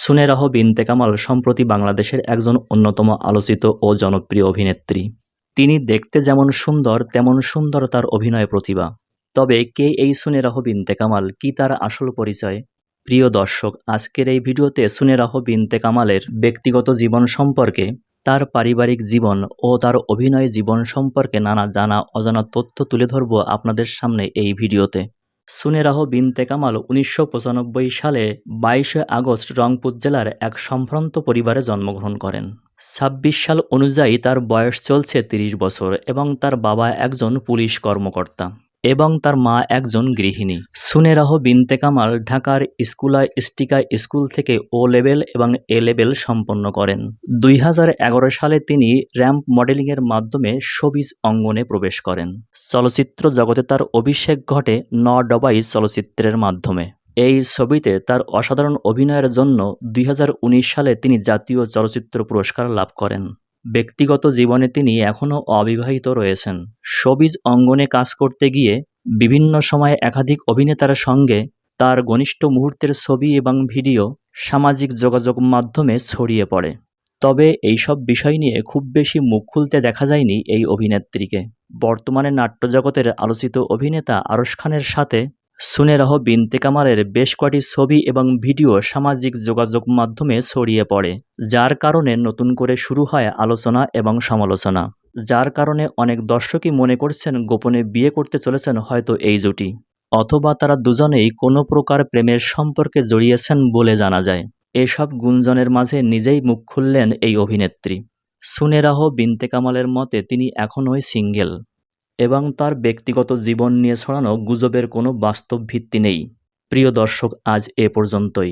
সুনেরাহ বিনতে কামাল সম্প্রতি বাংলাদেশের একজন অন্যতম আলোচিত ও জনপ্রিয় অভিনেত্রী। তিনি দেখতে যেমন সুন্দর তেমন সুন্দর তার অভিনয় প্রতিভা। তবে কে এই সুনেরাহ বিনতে কামাল, কি তার আসল পরিচয়? প্রিয় দর্শক, আজকের এই ভিডিওতে সুনেরাহ বিনতে কামালের ব্যক্তিগত জীবন সম্পর্কে, তার পারিবারিক জীবন ও তার অভিনয় জীবন সম্পর্কে নানা জানা অজানা তথ্য তুলে ধরব আপনাদের সামনে এই ভিডিওতে। সুনেরাহ বিনতে কামাল ১৯৯৫ সালে ২২ আগস্ট রংপুর জেলার এক সম্ভ্রান্ত পরিবারে জন্মগ্রহণ করেন। ২৬ সাল অনুযায়ী তার বয়স চলছে ৩০ বছর এবং তার বাবা একজন পুলিশ কর্মকর্তা এবং তার মা একজন গৃহিণী। সুনেরাহ বিনতে কামাল ঢাকার স্কুলা স্কুল থেকে ও লেভেল এবং এ লেভেল সম্পন্ন করেন। ২০১১ সালে তিনি র্যাম্প মডেলিংয়ের মাধ্যমে শোবিজ অঙ্গনে প্রবেশ করেন। চলচ্চিত্র জগতে তার অভিষেক ঘটে ন ডবাই চলচ্চিত্রের মাধ্যমে। এই ছবিতে তার অসাধারণ অভিনয়ের জন্য ২০১৯ সালে তিনি জাতীয় চলচ্চিত্র পুরস্কার লাভ করেন। ব্যক্তিগত জীবনে তিনি এখনও অবিবাহিত রয়েছেন। শোবিজ অঙ্গনে কাজ করতে গিয়ে বিভিন্ন সময়ে একাধিক অভিনেতার সঙ্গে তার ঘনিষ্ঠ মুহূর্তের ছবি এবং ভিডিও সামাজিক যোগাযোগ মাধ্যমে ছড়িয়ে পড়ে। তবে এইসব বিষয় নিয়ে খুব বেশি মুখ খুলতে দেখা যায়নি এই অভিনেত্রীকে। বর্তমানে নাট্যজগতের আলোচিত অভিনেতা আরশ খানের সাথে সুনেরাহ বিনতে কামালের বেশ কটি ছবি এবং ভিডিও সামাজিক যোগাযোগ মাধ্যমে ছড়িয়ে পড়ে, যার কারণে নতুন করে শুরু হয় আলোচনা এবং সমালোচনা। যার কারণে অনেক দর্শকই মনে করছেন গোপনে বিয়ে করতে চলেছেন হয়তো এই জুটি, অথবা তারা দুজনেই কোনো প্রকার প্রেমের সম্পর্কে জড়িয়েছেন বলে জানা যায়। এসব গুঞ্জনের মাঝে নিজেই মুখ খুললেন এই অভিনেত্রী। সুনেরাহ বিনতে কামালের মতে তিনি এখনই সিঙ্গেল এবং তার ব্যক্তিগত জীবন নিয়ে ছড়ানো গুজবের কোনো বাস্তব ভিত্তি নেই। প্রিয় দর্শক, আজ এ পর্যন্তই।